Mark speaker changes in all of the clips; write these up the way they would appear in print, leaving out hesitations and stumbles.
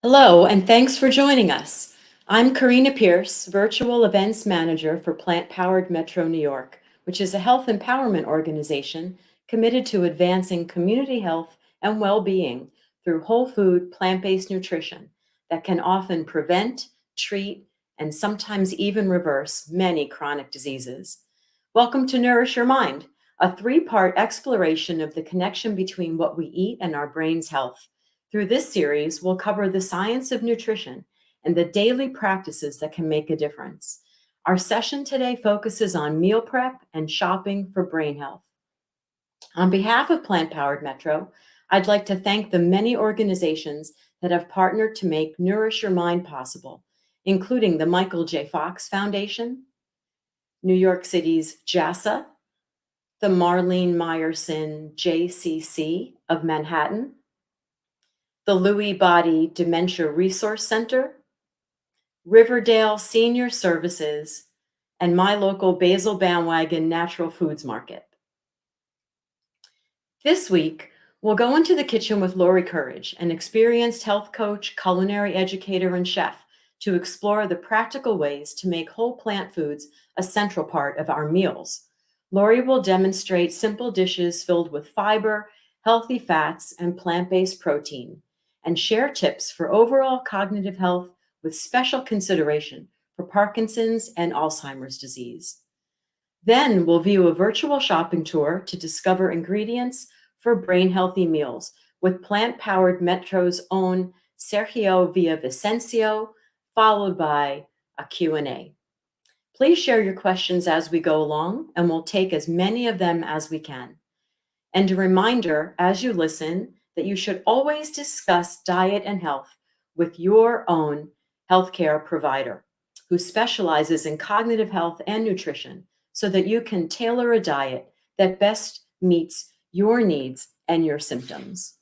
Speaker 1: Hello, and thanks for joining us. I'm Karina Pearse, Virtual Events Manager for Plant Powered Metro New York, which is a health empowerment organization committed to advancing community health and well being through whole food, plant based nutrition that can often prevent, treat, and sometimes even reverse many chronic diseases. Welcome to Nourish Your Mind, a three-part exploration of the connection between what we eat and our brain's health. Through this series, we'll cover the science of nutrition and the daily practices that can make a difference. Our session today focuses on meal prep and shopping for brain health. On behalf of Plant Powered Metro, I'd like to thank the many organizations that have partnered to make Nourish Your Mind possible, including the Michael J. Fox Foundation, New York City's JASA, the Marlene Meyerson JCC of Manhattan, the Lewy Body Dementia Resource Center, Riverdale Senior Services, and my local Basil Bandwagon Natural Foods Market. This week, we'll go into the kitchen with Laurie Courage, an experienced health coach, culinary educator, and chef, to explore the practical ways to make whole plant foods a central part of our meals. Laurie will demonstrate simple dishes filled with fiber, healthy fats, and plant-based protein, and share tips for overall cognitive health with special consideration for Parkinson's and Alzheimer's disease. Then we'll view a virtual shopping tour to discover ingredients for brain-healthy meals with plant-powered Metro's own Sergio Villavicencio, followed by a Q&A. Please share your questions as we go along, and we'll take as many of them as we can. And a reminder, as you listen, that you should always discuss diet and health with your own healthcare provider who specializes in cognitive health and nutrition so that you can tailor a diet that best meets your needs and your symptoms.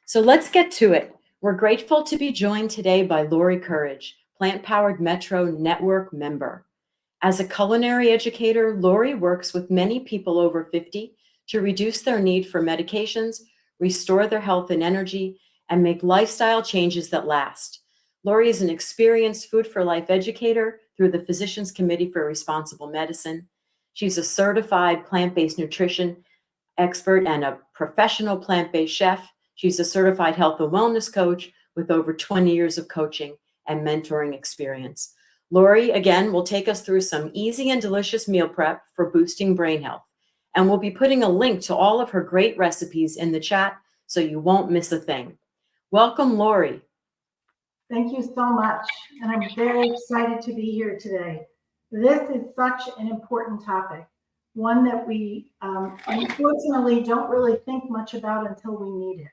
Speaker 1: So let's get to it. We're grateful to be joined today by Laurie Courage, Plant Powered Metro Network member. As a culinary educator, Laurie works with many people over 50 to reduce their need for medications, restore their health and energy, and make lifestyle changes that last. Laurie is an experienced Food for Life educator through the Physicians Committee for Responsible Medicine. She's a certified plant-based nutrition expert and a professional plant-based chef. She's a certified health and wellness coach with over 20 years of coaching and mentoring experience. Laurie, again, will take us through some easy and delicious meal prep for boosting brain health. And we'll be putting a link to all of her great recipes in the chat so you won't miss a thing. Welcome, Laurie.
Speaker 2: Thank you so much. And I'm very excited to be here today. This is such an important topic, one that we unfortunately don't really think much about until we need it.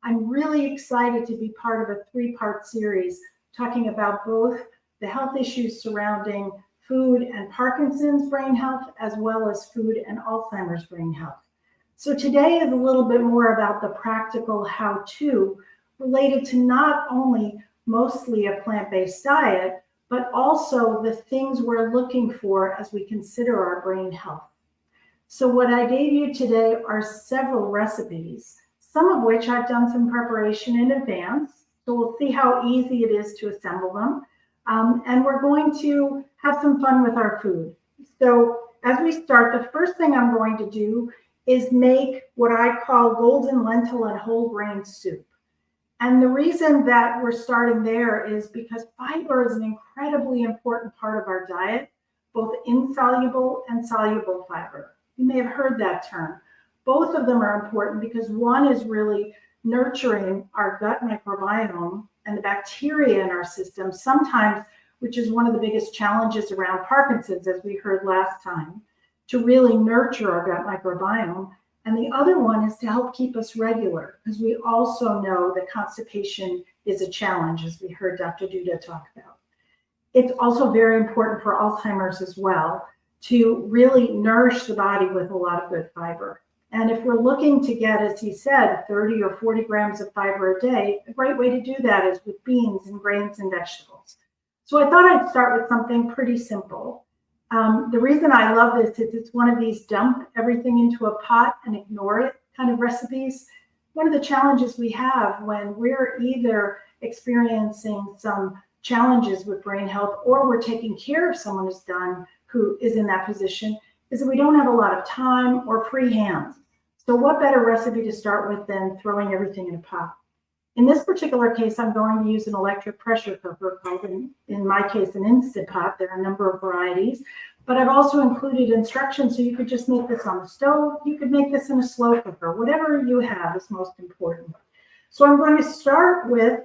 Speaker 2: I'm really excited to be part of a three-part series talking about both the health issues surrounding food and Parkinson's brain health, as well as food and Alzheimer's brain health. So today is a little bit more about the practical how-to related to not only mostly a plant-based diet, but also the things we're looking for as we consider our brain health. So what I gave you today are several recipes, some of which I've done some preparation in advance. So we'll see how easy it is to assemble them. And we're going to have some fun with our food. So as we start, the first thing I'm going to do is make what I call golden lentil and whole grain soup. And the reason that we're starting there is because fiber is an incredibly important part of our diet, both insoluble and soluble fiber. You may have heard that term. Both of them are important because one is really nurturing our gut microbiome and the bacteria in our system, sometimes, which is one of the biggest challenges around Parkinson's, as we heard last time, to really nurture our gut microbiome. And the other one is to help keep us regular, because we also know that constipation is a challenge, as we heard Dr. Duda talk about. It's also very important for Alzheimer's as well, to really nourish the body with a lot of good fiber. And if we're looking to get, as he said, 30 or 40 grams of fiber a day, a great way to do that is with beans and grains and vegetables. So I thought I'd start with something pretty simple. The reason I love this is it's one of these dump everything into a pot and ignore it kind of recipes. One of the challenges we have when we're either experiencing some challenges with brain health, or we're taking care of someone who is in that position, is that we don't have a lot of time or free hands. So what better recipe to start with than throwing everything in a pot? In this particular case, I'm going to use an electric pressure cooker called, in my case, an Instant Pot. There are a number of varieties, but I've also included instructions so you could just make this on the stove. You could make this in a slow cooker. Whatever you have is most important. So I'm going to start with,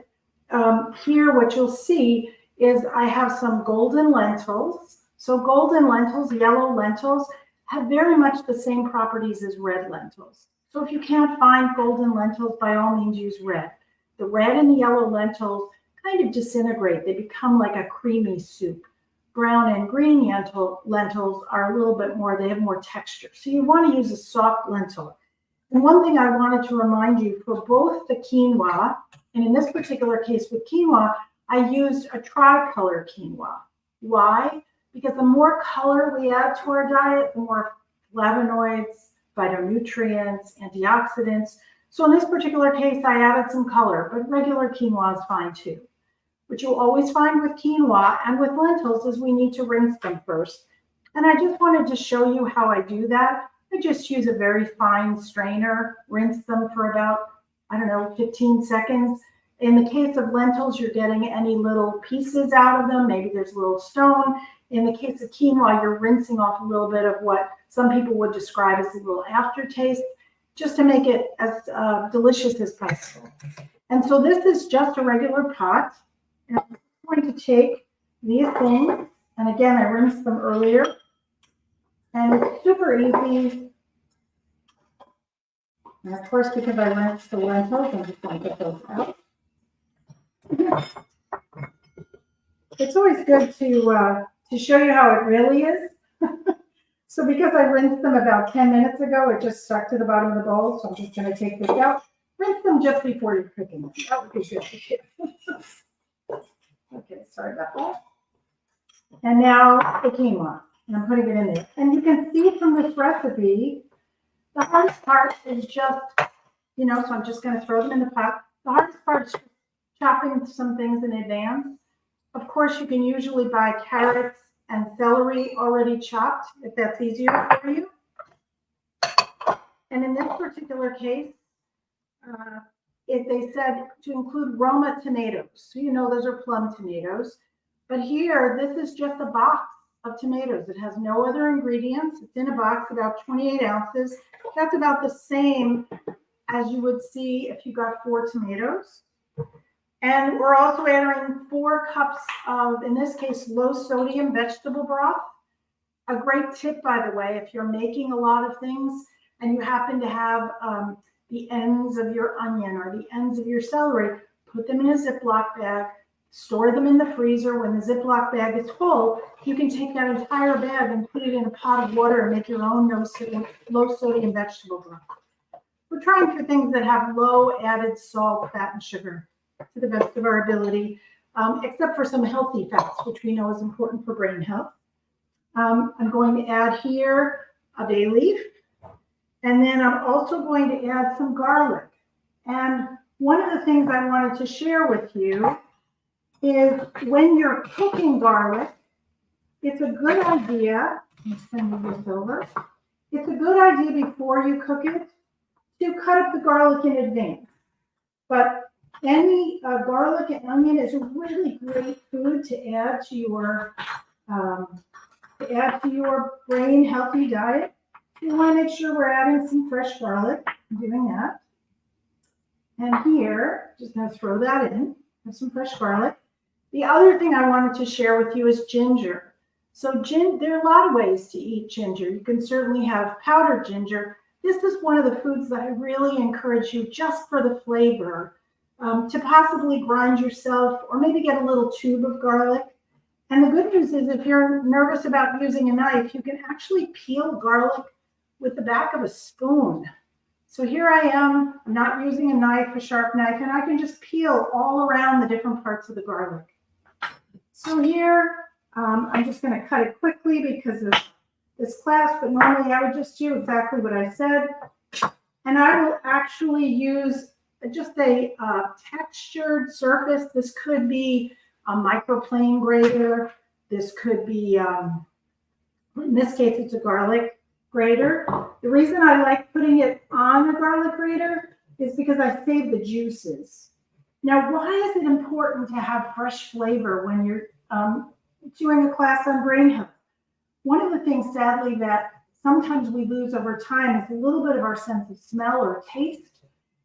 Speaker 2: here what you'll see is I have some golden lentils. So golden lentils, yellow lentils, have very much the same properties as red lentils. So if you can't find golden lentils, by all means use red. The red and the yellow lentils kind of disintegrate. They become like a creamy soup. Brown and green lentils are a little bit more, they have more texture. So you want to use a soft lentil. And one thing I wanted to remind you, for both the quinoa, and in this particular case with quinoa, I used a tricolor quinoa. Why? Because the more color we add to our diet, the more flavonoids, phytonutrients, antioxidants. So in this particular case, I added some color, but regular quinoa is fine too. What you'll always find with quinoa and with lentils is we need to rinse them first. And I just wanted to show you how I do that. I just use a very fine strainer, rinse them for about, 15 seconds. In the case of lentils, you're getting any little pieces out of them. Maybe there's a little stone. In the case of quinoa, you're rinsing off a little bit of what some people would describe as a little aftertaste, just to make it as delicious as possible. And so this is just a regular pot. And I'm going to take these things, and again, I rinsed them earlier. And it's super easy. And of course, because I rinsed the lentils, I'm just going to get those out. It's always good to show you how it really is. So because I rinsed them about 10 minutes ago, it just stuck to the bottom of the bowl. So I'm just going to take this out. Rinse them just before you're cooking them. That would be good. Okay, sorry about that. And now the quinoa. And I'm putting it in there. And you can see from this recipe, the hardest part is just, so I'm just going to throw them in the pot. The hardest part is chopping some things in advance. Of course, you can usually buy carrots and celery already chopped, if that's easier for you. And in this particular case, they said to include Roma tomatoes. So those are plum tomatoes. But here, this is just a box of tomatoes. It has no other ingredients. It's in a box, about 28 ounces. That's about the same as you would see if you got 4 tomatoes. And we're also adding 4 cups of, in this case, low sodium vegetable broth. A great tip, by the way, if you're making a lot of things and you happen to have the ends of your onion or the ends of your celery, put them in a Ziploc bag, store them in the freezer. When the Ziploc bag is full, you can take that entire bag and put it in a pot of water and make your own low sodium vegetable broth. We're trying for things that have low added salt, fat, and sugar to the best of our ability, except for some healthy fats, which we know is important for brain health. I'm going to add here a bay leaf, and then I'm also going to add some garlic. And one of the things I wanted to share with you is when you're cooking garlic, it's a good idea, let's move this over. It's a good idea before you cook it to cut up the garlic in advance. But any garlic and onion is a really great food to add to your brain healthy diet. You want to make sure we're adding some fresh garlic. I'm doing that. And here, just going to throw that in. Have some fresh garlic. The other thing I wanted to share with you is ginger. So there are a lot of ways to eat ginger. You can certainly have powdered ginger. This is one of the foods that I really encourage you, just for the flavor, to possibly grind yourself or maybe get a little tube of garlic. And the good news is if you're nervous about using a knife, you can actually peel garlic with the back of a spoon. So here I am, I'm not using a knife, a sharp knife, and I can just peel all around the different parts of the garlic. So here, I'm just going to cut it quickly because of this class, but normally I would just do exactly what I said. And I will actually use just a textured surface. This could be a microplane grater. This could be, in this case, it's a garlic grater. The reason I like putting it on a garlic grater is because I save the juices. Now, why is it important to have fresh flavor when you're doing a class on brain health? One of the things, sadly, that sometimes we lose over time is a little bit of our sense of smell or taste.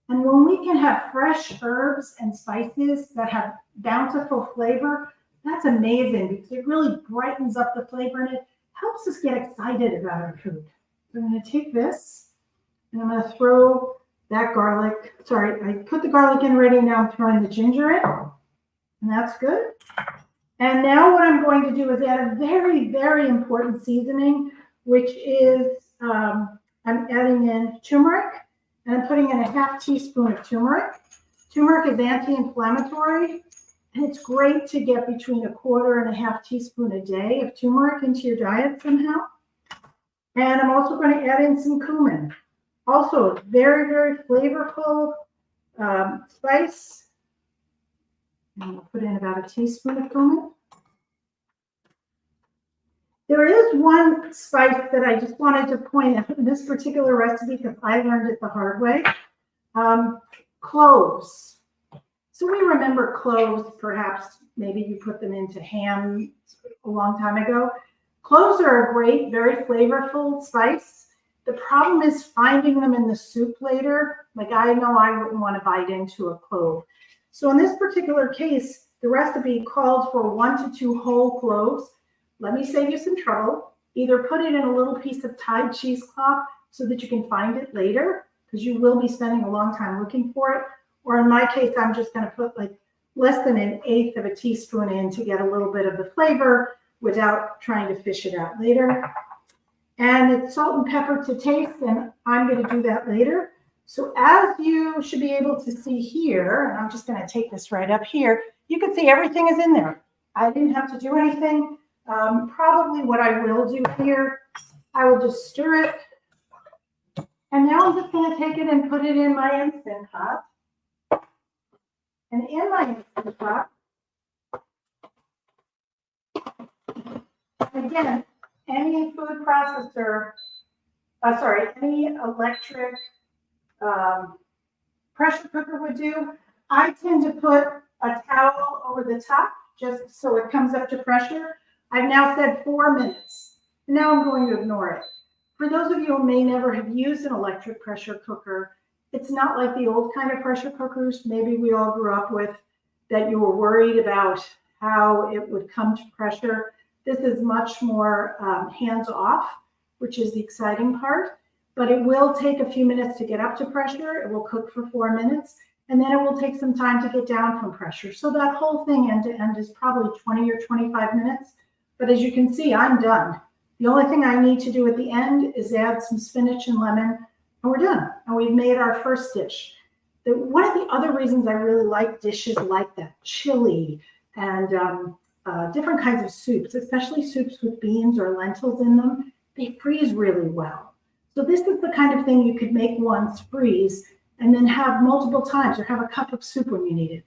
Speaker 2: And when we can have fresh herbs and spices that have bountiful flavor, that's amazing because it really brightens up the flavor and it helps us get excited about our food. So I'm going to take this and I'm going to throw that garlic. Sorry, I put the garlic in already. Now I'm throwing the ginger in, and that's good. And now what I'm going to do is add a very, very important seasoning, which is I'm adding in turmeric, and I'm putting in a half teaspoon of turmeric. Turmeric is anti-inflammatory, and it's great to get between 1/4 and a half teaspoon a day of turmeric into your diet somehow. And I'm also going to add in some cumin. Also, very, very flavorful spice. And I'll put in about a teaspoon of cumin. There is one spice that I just wanted to point out in this particular recipe because I learned it the hard way. Cloves. So we remember cloves, perhaps maybe you put them into ham a long time ago. Cloves are a great, very flavorful spice. The problem is finding them in the soup later. Like I know I wouldn't want to bite into a clove. So in this particular case, the recipe called for 1 to 2 whole cloves. Let me save you some trouble. Either put it in a little piece of Tide cheesecloth so that you can find it later, because you will be spending a long time looking for it. Or in my case, I'm just going to put like less than 1/8 of a teaspoon in to get a little bit of the flavor without trying to fish it out later. And it's salt and pepper to taste, and I'm going to do that later. So as you should be able to see here, and I'm just going to take this right up here, you can see everything is in there. I didn't have to do anything. Probably what I will do here, I will just stir it. And now I'm just going to take it and put it in my Instant Pot. And in my Instant Pot, again, any food processor, any electric pressure cooker would do. I tend to put a towel over the top just so it comes up to pressure. I've now said 4 minutes. Now I'm going to ignore it. For those of you who may never have used an electric pressure cooker, it's not like the old kind of pressure cookers maybe we all grew up with that you were worried about how it would come to pressure. This is much more hands-off, which is the exciting part, but it will take a few minutes to get up to pressure. It will cook for 4 minutes, and then it will take some time to get down from pressure. So that whole thing end to end is probably 20 or 25 minutes. But as you can see, I'm done. The only thing I need to do at the end is add some spinach and lemon, and we're done. And we've made our first dish. One of the other reasons I really like dishes like that, chili and different kinds of soups, especially soups with beans or lentils in them, they freeze really well. So this is the kind of thing you could make once, freeze, and then have multiple times or have a cup of soup when you need it.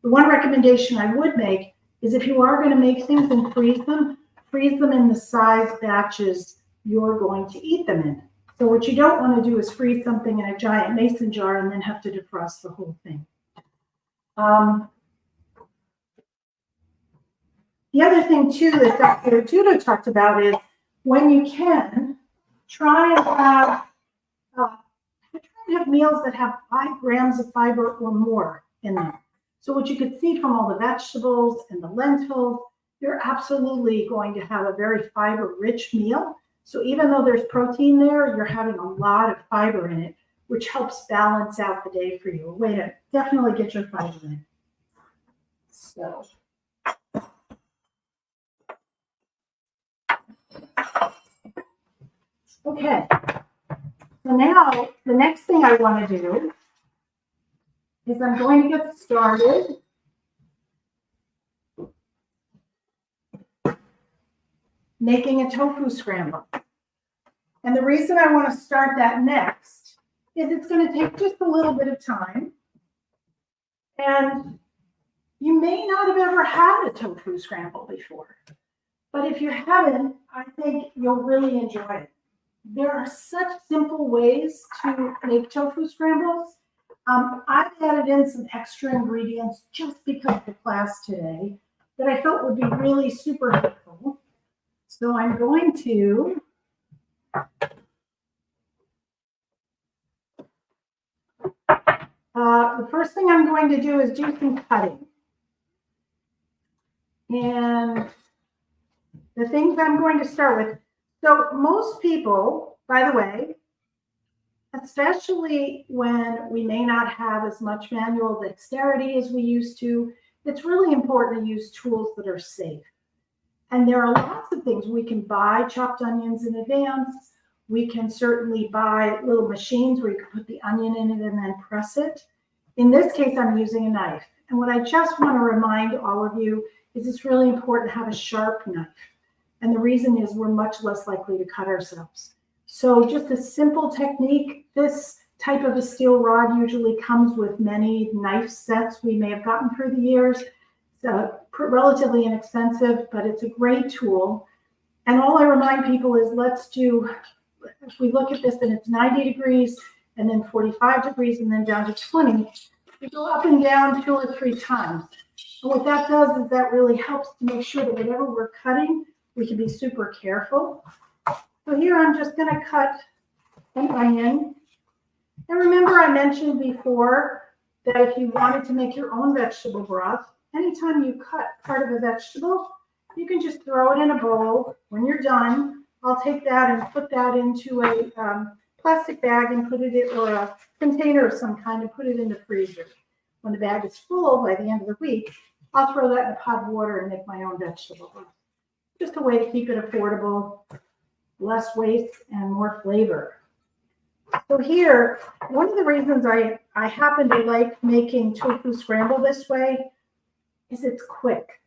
Speaker 2: The one recommendation I would make is if you are going to make things and freeze them in the size batches you're going to eat them in. So what you don't want to do is freeze something in a giant mason jar and then have to defrost the whole thing. The other thing too that Dr. Duda talked about is when you can, try and have meals that have 5 grams of fiber or more in them. So what you could see from all the vegetables and the lentils, you're absolutely going to have a very fiber-rich meal. So even though there's protein there, you're having a lot of fiber in it, which helps balance out the day for you. A way to definitely get your fiber in. So. Okay. So now the next thing I want to do is I'm going to get started making a tofu scramble. And the reason I want to start that next is it's going to take just a little bit of time. And you may not have ever had a tofu scramble before, but if you haven't, I think you'll really enjoy it. There are such simple ways to make tofu scrambles. I've added in some extra ingredients just because of the class today that I felt would be really super helpful. So I'm going to the first thing I'm going to do is do some cutting. And the things I'm going to start with. So most people, by the way, especially when we may not have as much manual dexterity as we used to, it's really important to use tools that are safe. And there are lots of things. We can buy chopped onions in advance. We can certainly buy little machines where you can put the onion in it and then press it. In this case, I'm using a knife. And what I just want to remind all of you is it's really important to have a sharp knife. And the reason is we're much less likely to cut ourselves. So just a simple technique. This type of a steel rod usually comes with many knife sets we may have gotten through the years. It's relatively inexpensive, but it's a great tool. And all I remind people is if we look at this and it's 90 degrees and then 45 degrees and then down to 20, we go up and down 2 or 3 times. And what that does is that really helps to make sure that whatever we're cutting, we can be super careful. So here I'm just going to cut an onion. And remember I mentioned before that if you wanted to make your own vegetable broth, anytime you cut part of a vegetable, you can just throw it in a bowl. When you're done, I'll take that and put that into a plastic bag and put it in, or a container of some kind, and put it in the freezer. When the bag is full by the end of the week, I'll throw that in a pot of water and make my own vegetable broth. Just a way to keep it affordable, less waste, and more flavor. So here, one of the reasons I happen to like making tofu scramble this way is it's quick.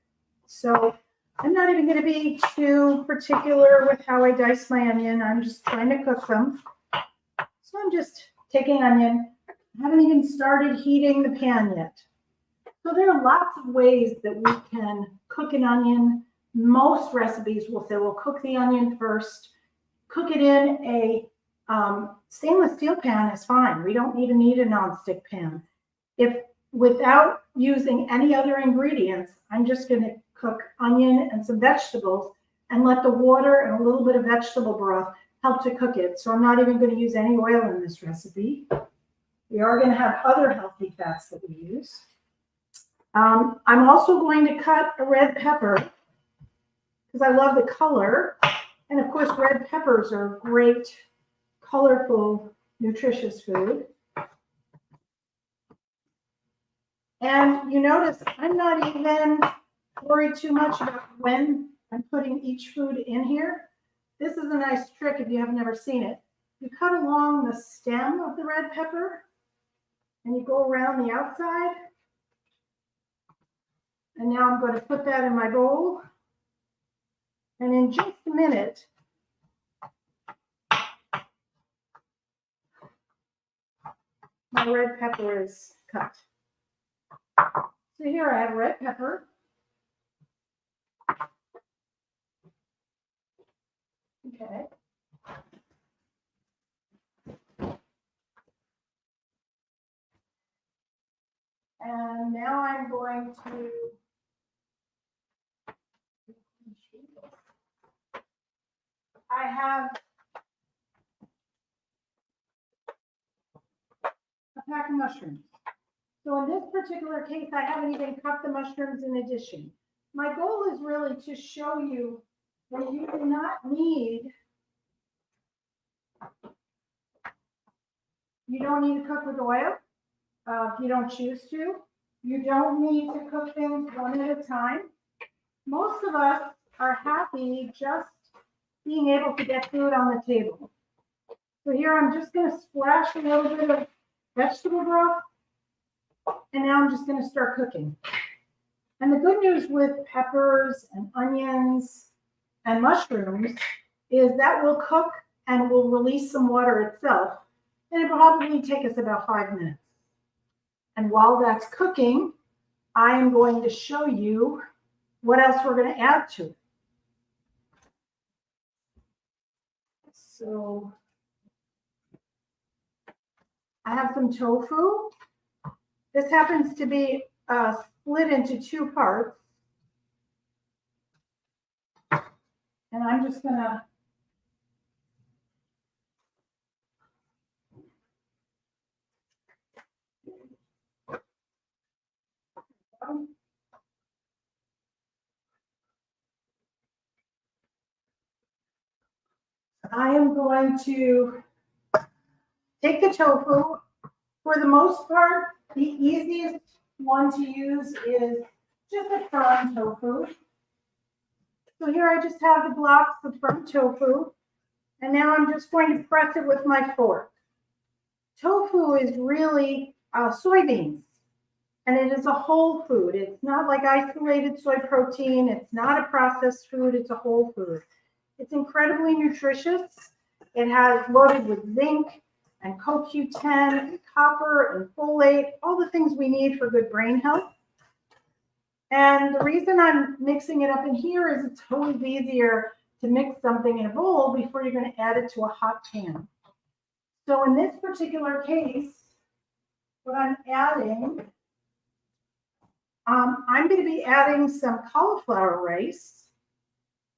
Speaker 2: So I'm not even going to be too particular with how I dice my onion. I'm just trying to cook them. So I'm just taking onion. I haven't even started heating the pan yet. So there are lots of ways that we can cook an onion. Most recipes will say, well, cook the onion first. Cook it in a stainless steel pan is fine. We don't even need a nonstick pan. If without using any other ingredients, I'm just going to cook onion and some vegetables and let the water and a little bit of vegetable broth help to cook it. So I'm not even going to use any oil in this recipe. We are going to have other healthy fats that we use. I'm also going to cut a red pepper because I love the color. And of course, red peppers are great, colorful, nutritious food. And you notice I'm not even worried too much about when I'm putting each food in here. This is a nice trick if you have never seen it. You cut along the stem of the red pepper and you go around the outside. And now I'm going to put that in my bowl. And in just a minute, my red pepper is cut. So here I have red pepper. Okay. And now I'm going to I have a pack of mushrooms. So in this particular case, I haven't even cut the mushrooms in addition. My goal is really to show you that you do not need, you don't need to cook with oil if you don't choose to. You don't need to cook things one at a time. Most of us are happy just being able to get food on the table. So here I'm just going to splash a little bit of vegetable broth, and now I'm just going to start cooking. And the good news with peppers and onions and mushrooms is that will cook and will release some water itself, and it will probably take us about 5 minutes. And while that's cooking, I am going to show you what else we're going to add to it. So I have some tofu. This happens to be split into 2 parts. And I'm just going to take the tofu. For the most part, the easiest one to use is just a firm tofu. So here I just have the blocks of firm tofu, and now I'm just going to press it with my fork. Tofu is really soybeans, and it is a whole food. It's not like isolated soy protein. It's not a processed food. It's a whole food. It's incredibly nutritious. It has loaded with zinc and CoQ10 and copper and folate, all the things we need for good brain health. And the reason I'm mixing it up in here is it's always easier to mix something in a bowl before you're going to add it to a hot pan. So in this particular case, what I'm adding, I'm going to be adding some cauliflower rice.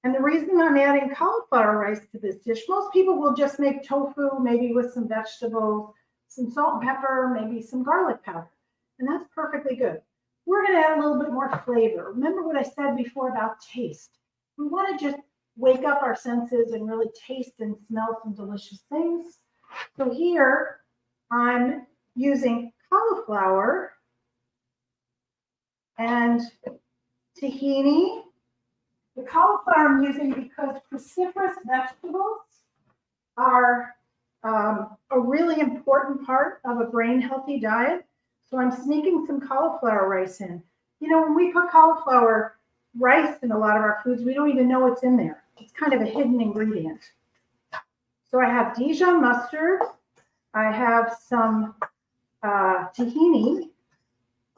Speaker 2: And the reason I'm adding cauliflower rice to this dish, most people will just make tofu, maybe with some vegetables, some salt and pepper, maybe some garlic powder. And that's perfectly good. We're going to add a little bit more flavor. Remember what I said before about taste. We want to just wake up our senses and really taste and smell some delicious things. So here I'm using cauliflower and tahini. The cauliflower I'm using because cruciferous vegetables are a really important part of a brain healthy diet. So I'm sneaking some cauliflower rice in. You know, when we put cauliflower rice in a lot of our foods, we don't even know what's in there. It's kind of a hidden ingredient. So I have Dijon mustard. I have some tahini.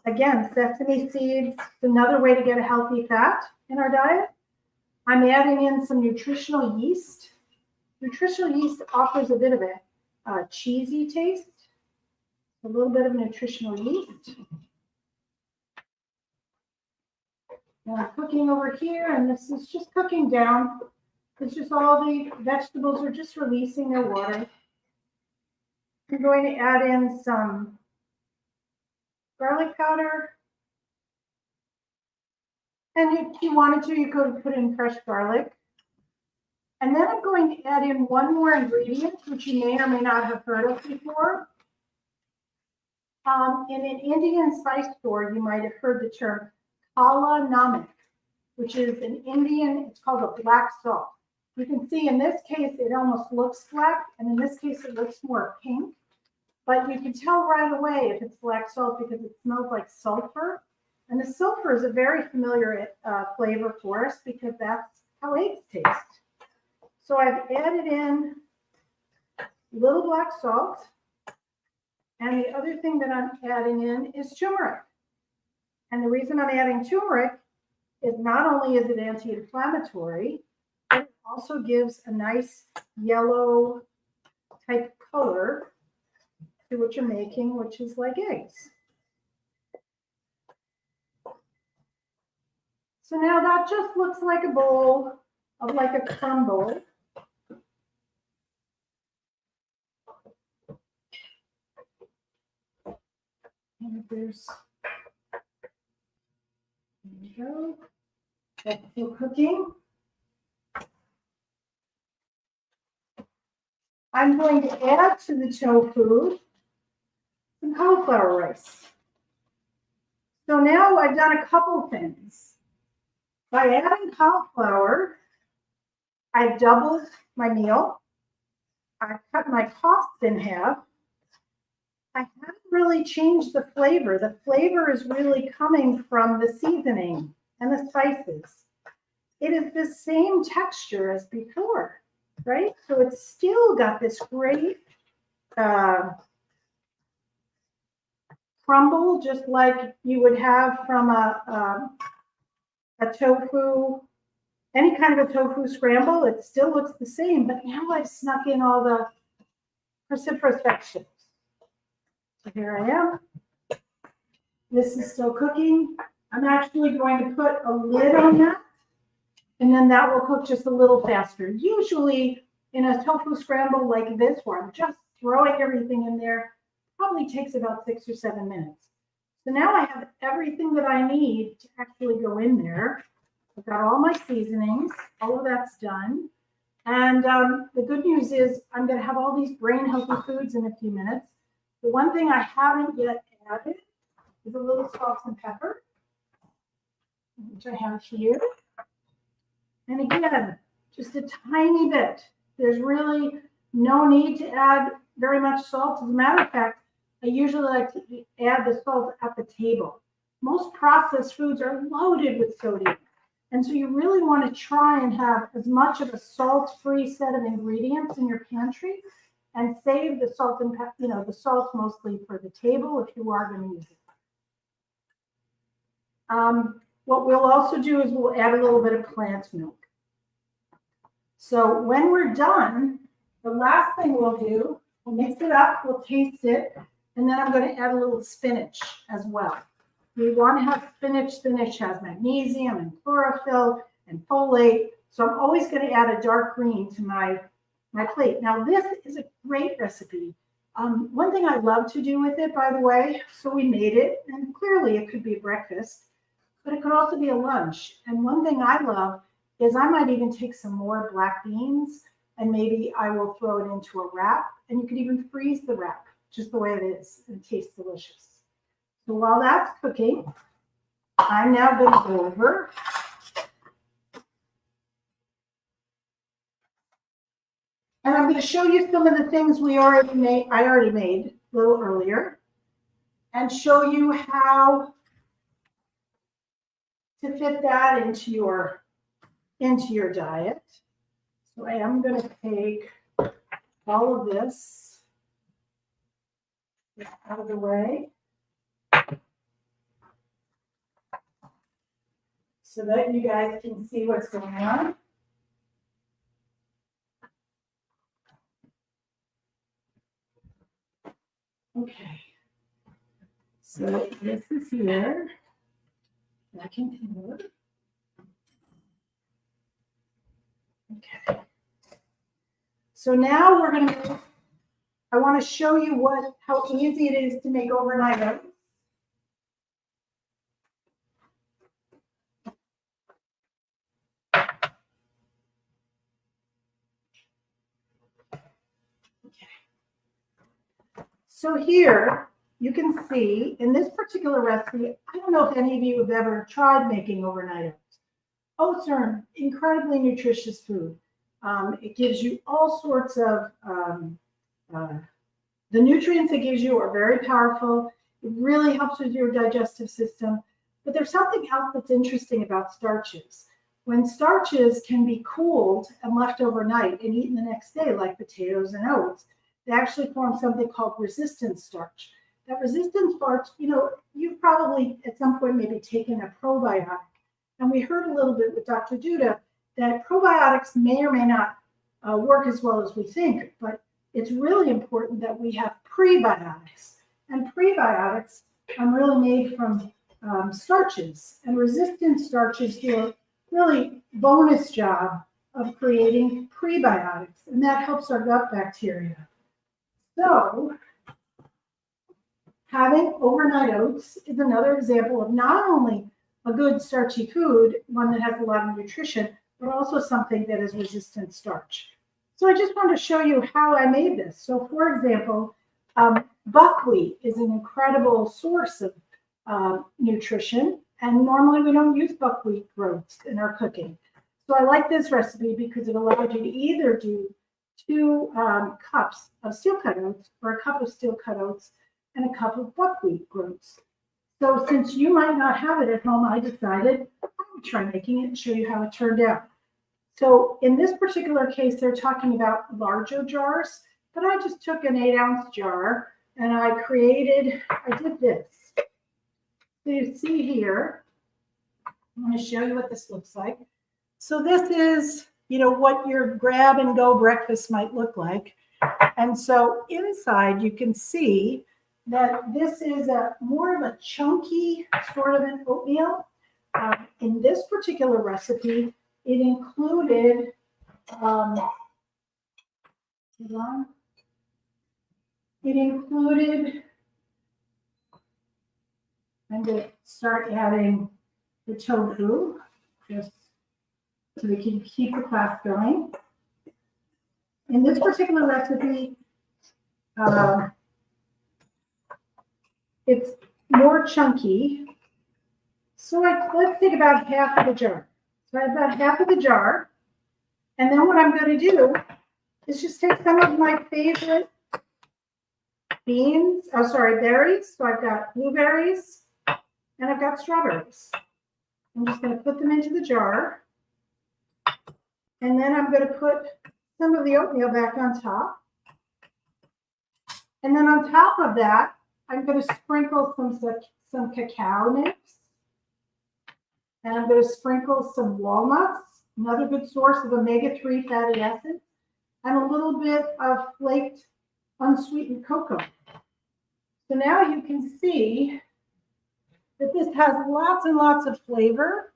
Speaker 2: Again, sesame seeds, another way to get a healthy fat in our diet. I'm adding in some nutritional yeast. Nutritional yeast offers a bit of a cheesy taste. A little bit of nutritional yeast. And I'm cooking over here, and this is just cooking down. It's just all the vegetables are just releasing their water. I'm going to add in some garlic powder. And if you wanted to, you could put in fresh garlic. And then I'm going to add in one more ingredient, which you may or may not have heard of before. In an Indian spice store, you might have heard the term kala namak, which is an Indian, it's called a black salt. You can see in this case, it almost looks black, and in this case, it looks more pink. But you can tell right away if it's black salt because it smells like sulfur. And the sulfur is a very familiar flavor for us because that's how eggs taste. So I've added in a little black salt. And the other thing that I'm adding in is turmeric. And the reason I'm adding turmeric is not only is it anti-inflammatory, but it also gives a nice yellow type color to what you're making, which is like eggs. So now that just looks like a bowl of like a crumble. And there's, there you go. That's still cooking. I'm going to add to the tofu some cauliflower rice. So now I've done a couple things. By adding cauliflower, I've doubled my meal. I've cut my costs in half. I haven't really changed the flavor. The flavor is really coming from the seasoning and the spices. It is the same texture as before, right? So it's still got this great crumble, just like you would have from a tofu, any kind of a tofu scramble. It still looks the same, but now I've snuck in all the cruciferous vegetables. So here I am. This is still cooking. I'm actually going to put a lid on that, and then that will cook just a little faster. Usually in a tofu scramble like this one, just throwing everything in there probably takes about 6 or 7 minutes. So now I have everything that I need to actually go in there. I've got all my seasonings, all of that's done. And the good news is I'm going to have all these brain healthy foods in a few minutes. The one thing I haven't yet added is a little salt and pepper, which I have here. And again, just a tiny bit. There's really no need to add very much salt. As a matter of fact, I usually like to add the salt at the table. Most processed foods are loaded with sodium. And so you really want to try and have as much of a salt-free set of ingredients in your pantry and save the salt and the salt mostly for the table if you are going to use it. What we'll also do is we'll add a little bit of plant milk. So when we're done, the last thing we'll do, we'll mix it up, we'll taste it, and then I'm going to add a little spinach as well. We want to have spinach. Spinach has magnesium and chlorophyll and folate. So I'm always going to add a dark green to my plate. Now this is a great recipe. One thing I love to do with it, by the way, so we made it, and clearly it could be breakfast, but it could also be a lunch. And one thing I love is I might even take some more black beans and maybe I will throw it into a wrap, and you could even freeze the wrap just the way it is, and it tastes delicious. So while that's cooking, I'm now going to go over and I'm going to show you some of the things I already made a little earlier, and show you how to fit that into your diet. So I am going to take all of this out of the way so that you guys can see what's going on. Okay, so this is here. I can do it. Okay. So now we're going to, I want to show you how easy it is to make overnight oats. So here you can see in this particular recipe, I don't know if any of you have ever tried making overnight oats. Oats are an incredibly nutritious food. It gives you all sorts of, the nutrients it gives you are very powerful. It really helps with your digestive system. But there's something else that's interesting about starches. When starches can be cooled and left overnight and eaten the next day, like potatoes and oats, they actually form something called resistant starch. That resistant starch, you've probably at some point maybe taken a probiotic. And we heard a little bit with Dr. Duda that probiotics may or may not work as well as we think, but it's really important that we have prebiotics. And prebiotics are really made from starches. And resistant starches do a really bonus job of creating prebiotics, and that helps our gut bacteria. So having overnight oats is another example of not only a good starchy food, one that has a lot of nutrition, but also something that is resistant starch. So I just want to show you how I made this. So for example, buckwheat is an incredible source of nutrition, and normally we don't use buckwheat groats in our cooking. So I like this recipe because it allows you to either do 2 cups of steel-cut oats or a cup of steel-cut oats and a cup of buckwheat groats. So since you might not have it at home, I decided I would try making it and show you how it turned out. So in this particular case, they're talking about larger jars, but I just took an 8-ounce jar and I did this. can see here, I'm going to show you what this looks like. So this is, what your grab and go breakfast might look like. And so inside you can see that this is more of a chunky sort of an oatmeal. In this particular recipe, it included, I'm going to start adding the tofu, just so we can keep the class going. In this particular recipe, it's more chunky. So let's take about half of the jar. So I have about half of the jar. And then what I'm going to do is just take some of my favorite berries. So I've got blueberries and I've got strawberries. I'm just going to put them into the jar. And then I'm going to put some of the oatmeal back on top. And then on top of that, I'm going to sprinkle some cacao nibs. And I'm going to sprinkle some walnuts, another good source of omega-3 fatty acids, and a little bit of flaked unsweetened cocoa. So now you can see that this has lots and lots of flavor.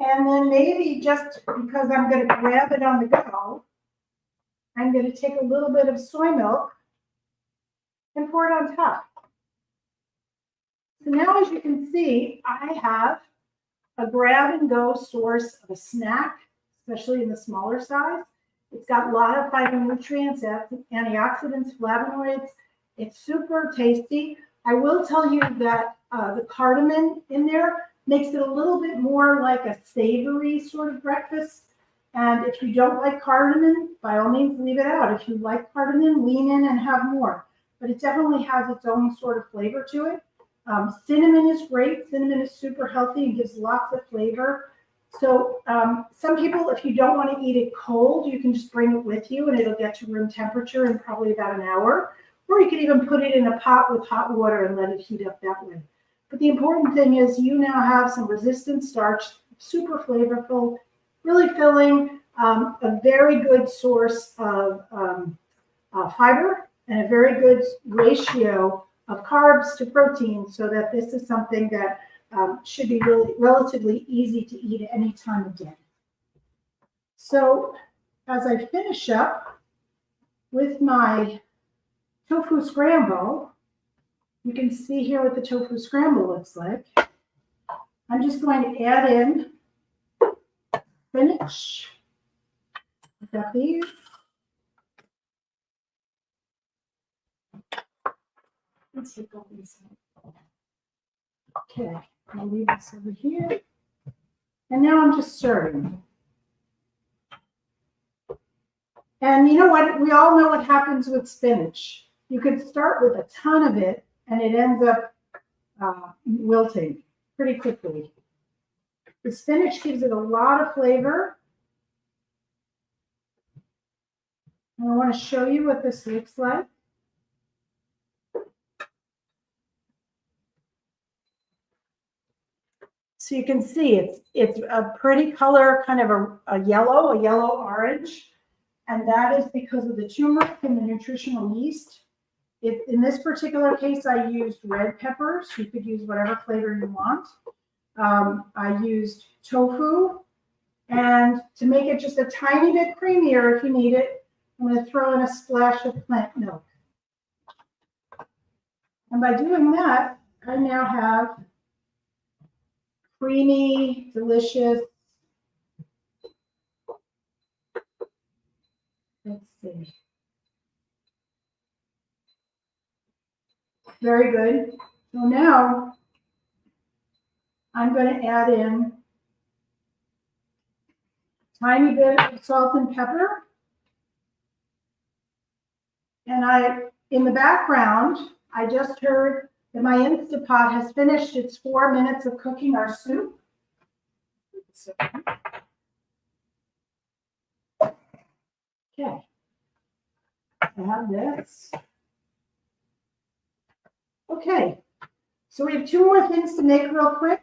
Speaker 2: And then maybe just because I'm going to grab it on the go, I'm going to take a little bit of soy milk and pour it on top. So now, as you can see, I have a grab and go source of a snack, especially in the smaller size. It's got a lot of phytonutrients, antioxidants, flavonoids. It's super tasty. I will tell you that the cardamom in there makes it a little bit more like a savory sort of breakfast. And if you don't like cardamom, by all means, leave it out. If you like cardamom, lean in and have more. But it definitely has its own sort of flavor to it. Cinnamon is great. Cinnamon is super healthy and gives lots of flavor. So some people, if you don't want to eat it cold, you can just bring it with you and it'll get to room temperature in probably about an hour. Or you could even put it in a pot with hot water and let it heat up that way. But the important thing is you now have some resistant starch, super flavorful, really filling, a very good source of fiber, and a very good ratio of carbs to protein, so that this is something that should be really relatively easy to eat at any time of day. So as I finish up with my tofu scramble, you can see here what the tofu scramble looks like. I'm just going to add in spinach. I've got these. Let's take all these out. Okay, I'll leave this over here. And now I'm just serving. And you know what? We all know what happens with spinach. You could start with a ton of it, and it ends up wilting pretty quickly. The spinach gives it a lot of flavor. And I want to show you what this looks like. So you can see it's a pretty color, kind of a yellow-orange. And that is because of the turmeric and the nutritional yeast. In this particular case, I used red peppers. You could use whatever flavor you want. I used tofu. And to make it just a tiny bit creamier, if you need it, I'm going to throw in a splash of plant milk. And by doing that, I now have creamy, delicious. Let's see. Very good. So now I'm going to add in a tiny bit of salt and pepper. And in the background, I just heard that my Instapot has finished its 4 minutes of cooking our soup. Okay. I have this. Okay. So we have two more things to make real quick.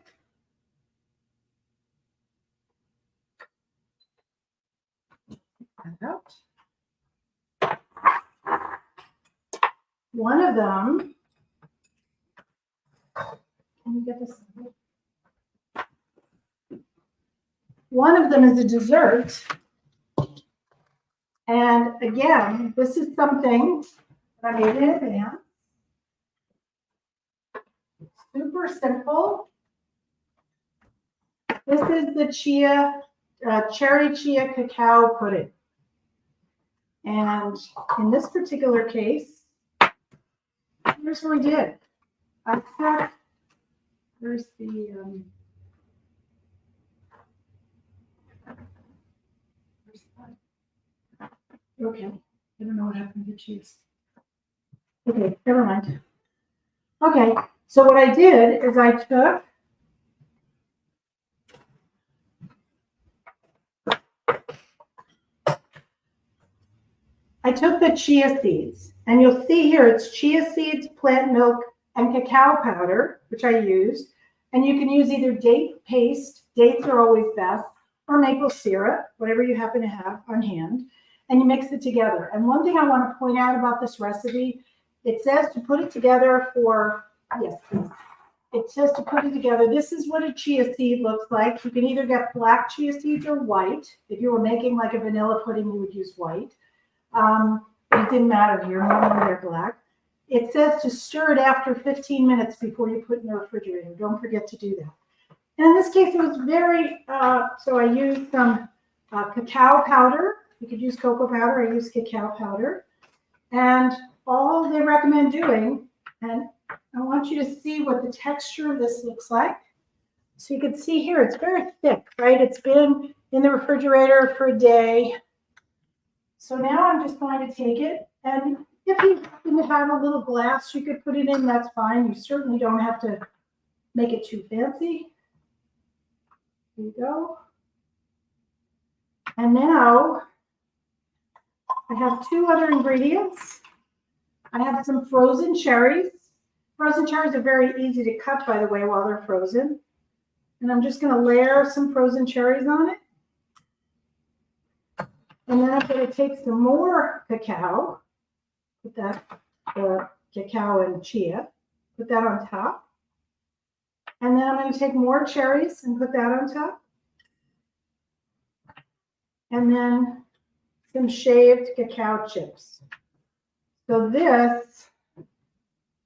Speaker 2: One of them, can you get this? One of them is a dessert. And again, this is something that I made in advance. Super simple. This is the cherry chia cacao pudding. And in this particular case, here's what we did. I took, where's the, okay, I don't know what happened to the cheese. Okay, never mind. Okay, so what I did is I took the chia seeds, and you'll see here it's chia seeds, plant milk, and cacao powder, which I used. And you can use either date paste, dates are always best, or maple syrup, whatever you happen to have on hand, and you mix it together. And one thing I want to point out about this recipe, it says to put it together for, yes, please. It says to put it together. This is what a chia seed looks like. You can either get black chia seeds or white. If you were making like a vanilla pudding, you would use white. It didn't matter here, normally they're black. It says to stir it after 15 minutes before you put it in the refrigerator. Don't forget to do that. And in this case, it was very, so I used some cacao powder. You could use cocoa powder. I used cacao powder. And all they recommend doing, and I want you to see what the texture of this looks like. So you can see here, it's very thick, right? It's been in the refrigerator for a day. So now I'm just going to take it, and if you happen to have a little glass you could put it in, that's fine. You certainly don't have to make it too fancy. There you go. And now I have two other ingredients. I have some frozen cherries. Frozen cherries are very easy to cut, by the way, while they're frozen. And I'm just going to layer some frozen cherries on it. And then I'm going to take some more cacao, put that, cacao and chia, put that on top. And then I'm going to take more cherries and put that on top. And then some shaved cacao chips. So this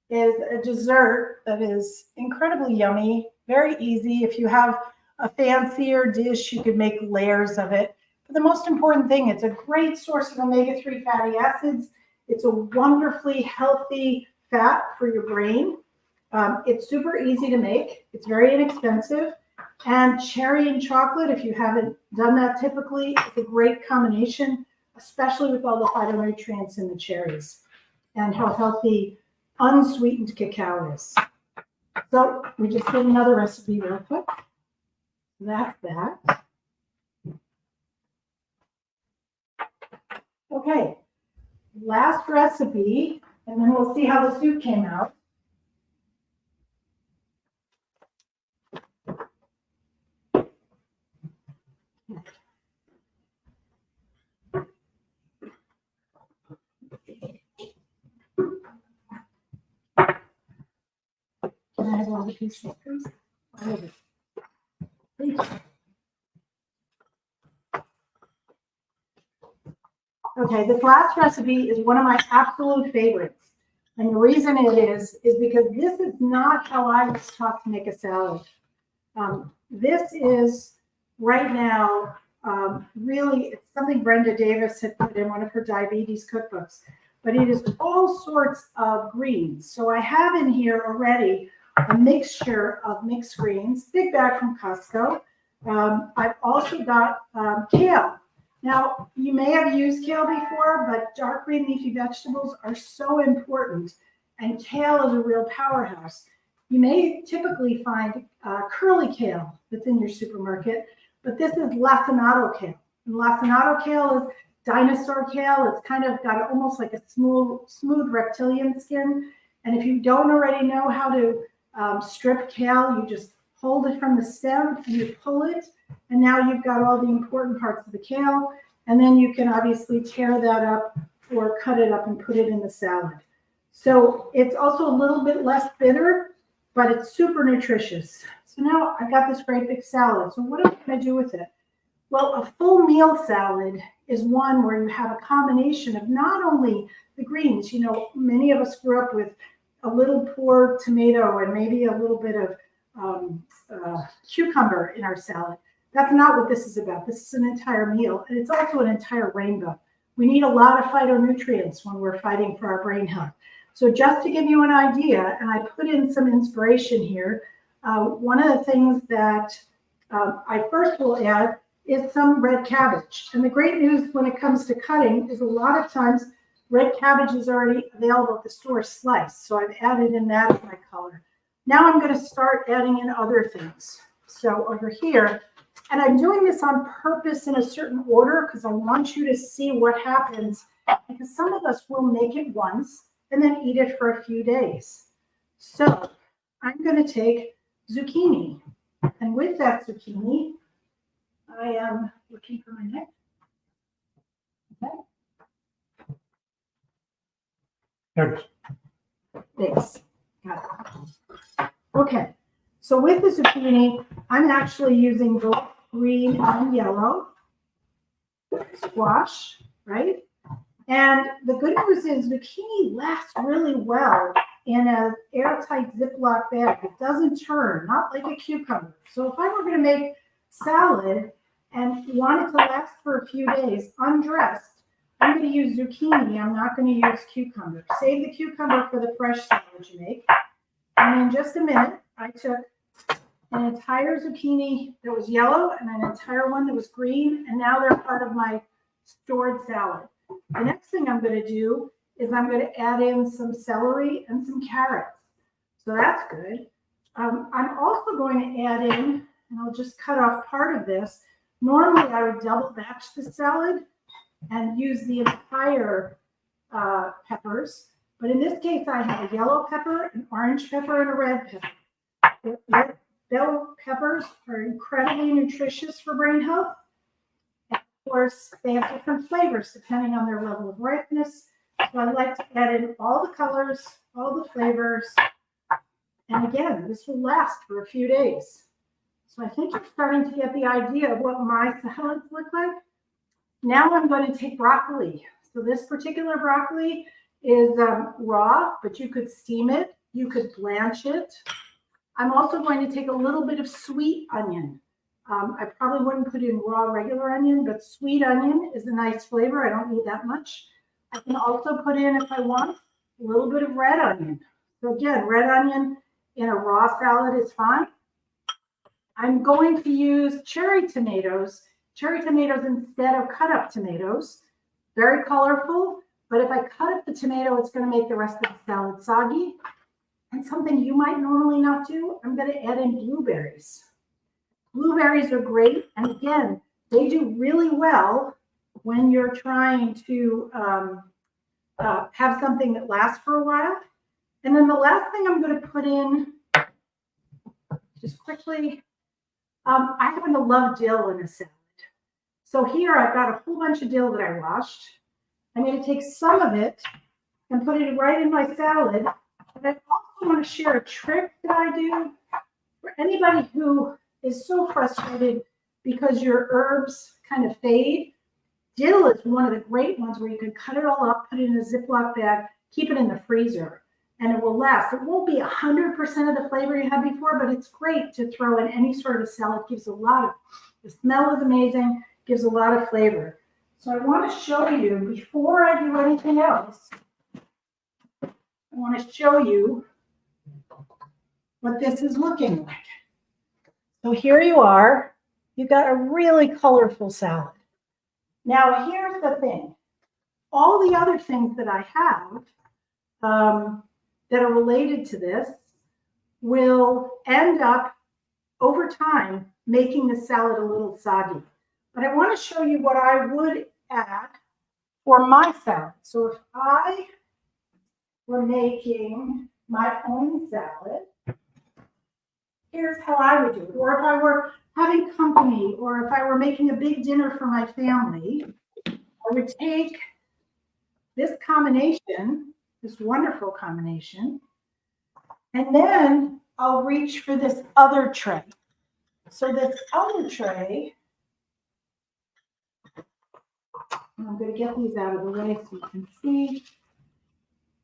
Speaker 2: is a dessert that is incredibly yummy, very easy. If you have a fancier dish, you could make layers of it. But the most important thing, it's a great source of omega-3 fatty acids. It's a wonderfully healthy fat for your brain. It's super easy to make. It's very inexpensive. And cherry and chocolate, if you haven't done that typically, is a great combination, especially with all the phytonutrients in the cherries and how healthy unsweetened cacao is. So we just did another recipe real quick. That's that. Okay, last recipe, and then we'll see how the soup came out. Can I have all the pieces, please? Thank you. Okay, this last recipe is one of my absolute favorites. And the reason it is because this is not how I was taught to make a salad. This is right now, really, it's something Brenda Davis had put in one of her diabetes cookbooks, but it is all sorts of greens. So I have in here already a mixture of mixed greens, big bag from Costco. I've also got kale. Now, you may have used kale before, but dark green leafy vegetables are so important, and kale is a real powerhouse. You may typically find curly kale that's in your supermarket, but this is lacinato kale. And lacinato kale is dinosaur kale. It's kind of got almost like a smooth reptilian skin. And if you don't already know how to strip kale, you just hold it from the stem and you pull it, and now you've got all the important parts of the kale, and then you can obviously tear that up or cut it up and put it in the salad. So it's also a little bit less bitter, but it's super nutritious. So now I've got this great big salad. So what am I going to do with it? Well, a full meal salad is one where you have a combination of not only the greens. You know, many of us grew up with a little poor tomato and maybe a little bit of cucumber in our salad. That's not what this is about. This is an entire meal, and it's also an entire rainbow. We need a lot of phytonutrients when we're fighting for our brain health. So just to give you an idea, and I put in some inspiration here, one of the things that I first will add is some red cabbage. And the great news when it comes to cutting is a lot of times red cabbage is already available at the store sliced. So I've added in that as my color. Now I'm going to start adding in other things. So over here, and I'm doing this on purpose in a certain order because I want you to see what happens, because some of us will make it once and then eat it for a few days. So I'm going to take zucchini, and with that zucchini, I am looking for my neck. Okay. Thanks. Got it. Okay. So with the zucchini, I'm actually using both green and yellow squash, right? And the good news is zucchini lasts really well in an airtight Ziploc bag. It doesn't turn, not like a cucumber. So if I were going to make salad and want it to last for a few days undressed, I'm going to use zucchini. I'm not going to use cucumber. Save the cucumber for the fresh salad you make. And in just a minute, I took an entire zucchini that was yellow and an entire one that was green, and now they're part of my stored salad. The next thing I'm going to do is I'm going to add in some celery and some carrots. So that's good. I'm also going to add in, and I'll just cut off part of this. Normally I would double batch the salad and use the entire peppers. But in this case, I have a yellow pepper, an orange pepper, and a red pepper. Red bell peppers are incredibly nutritious for brain health. And of course, they have different flavors depending on their level of ripeness. So I like to add in all the colors, all the flavors. And again, this will last for a few days. So I think you're starting to get the idea of what my salads look like. Now I'm going to take broccoli. So this particular broccoli is raw, but you could steam it. You could blanch it. I'm also going to take a little bit of sweet onion. I probably wouldn't put in raw regular onion, but sweet onion is a nice flavor. I don't need that much. I can also put in, if I want, a little bit of red onion. So again, red onion in a raw salad is fine. I'm going to use cherry tomatoes instead of cut up tomatoes. Very colorful, but if I cut up the tomato, it's going to make the rest of the salad soggy. And something you might normally not do, I'm going to add in blueberries. Blueberries are great, and again, they do really well when you're trying to have something that lasts for a while. And then the last thing I'm going to put in, just quickly, I happen to love dill in a salad. So here I've got a whole bunch of dill that I washed. I'm going to take some of it and put it right in my salad. And I also want to share a trick that I do for anybody who is so frustrated because your herbs kind of fade. Dill is one of the great ones where you can cut it all up, put it in a Ziploc bag, keep it in the freezer, and it will last. It won't be 100% of the flavor you had before, but it's great to throw in any sort of salad. It gives a lot of, the smell is amazing, gives a lot of flavor. So I want to show you, before I do anything else, I want to show you what this is looking like. So here you are. You've got a really colorful salad. Now, here's the thing. All the other things that I have that are related to this will end up, over time, making the salad a little soggy. But I want to show you what I would add for my salad. So if I were making my own salad, here's how I would do it. Or if I were having company, or if I were making a big dinner for my family, I would take this combination, this wonderful combination, and then I'll reach for this other tray. So this other tray, I'm going to get these out of the way so you can see.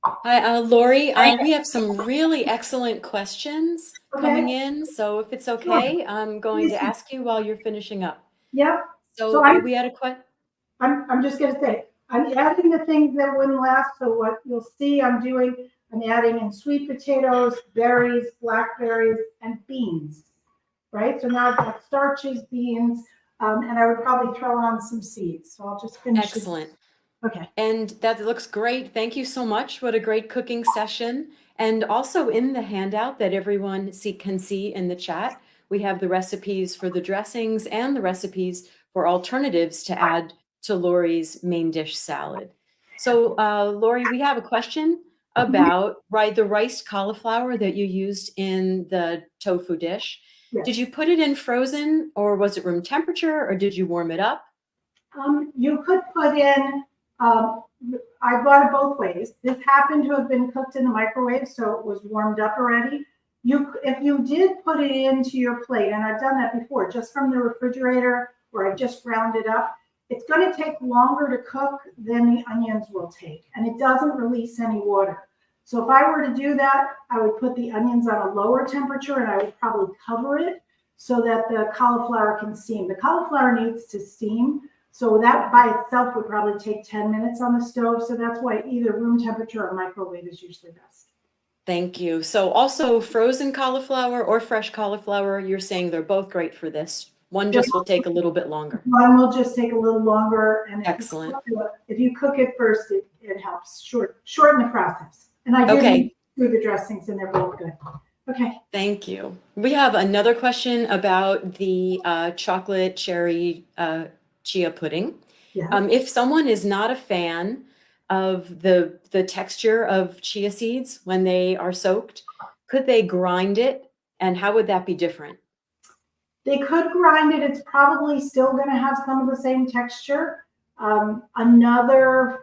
Speaker 1: Hi, Laurie. We have some really excellent questions coming in. So if it's okay, I'm going to ask you while you're finishing up.
Speaker 2: Yep.
Speaker 1: So we had a question.
Speaker 2: I'm just going to say, I'm adding the things that wouldn't last. So what you'll see I'm adding in sweet potatoes, berries, blackberries, and beans, right? So now I've got starches, beans, and I would probably throw on some seeds. So I'll just finish.
Speaker 1: Excellent.
Speaker 2: Okay.
Speaker 1: And that looks great. Thank you so much. What a great cooking session. And also in the handout that everyone can see in the chat, we have the recipes for the dressings and the recipes for alternatives to add to Laurie's main dish salad. So Laurie, we have a question about the riced cauliflower that you used in the tofu dish.
Speaker 2: Yes.
Speaker 1: Did you put it in frozen, or was it room temperature, or did you warm it up?
Speaker 2: You could put in, I bought it both ways. This happened to have been cooked in the microwave, so it was warmed up already. If you did put it into your plate, and I've done that before, just from the refrigerator, where I just ground it up, it's going to take longer to cook than the onions will take, and it doesn't release any water. So if I were to do that, I would put the onions on a lower temperature, and I would probably cover it so that the cauliflower can steam. The cauliflower needs to steam, so that by itself would probably take 10 minutes on the stove. So that's why either room temperature or microwave is usually best.
Speaker 1: Thank you. So also frozen cauliflower or fresh cauliflower, you're saying they're both great for this. One just will take a little bit longer.
Speaker 2: One will just take a little longer. And
Speaker 1: excellent.
Speaker 2: If you cook it first, it helps shorten the process. And I did do the dressings, and they're both good. Okay.
Speaker 1: Thank you. We have another question about the chocolate cherry chia pudding.
Speaker 2: Yeah.
Speaker 1: If someone is not a fan of the texture of chia seeds when they are soaked, could they grind it, and how would that be different?
Speaker 2: They could grind it. It's probably still going to have some of the same texture. Another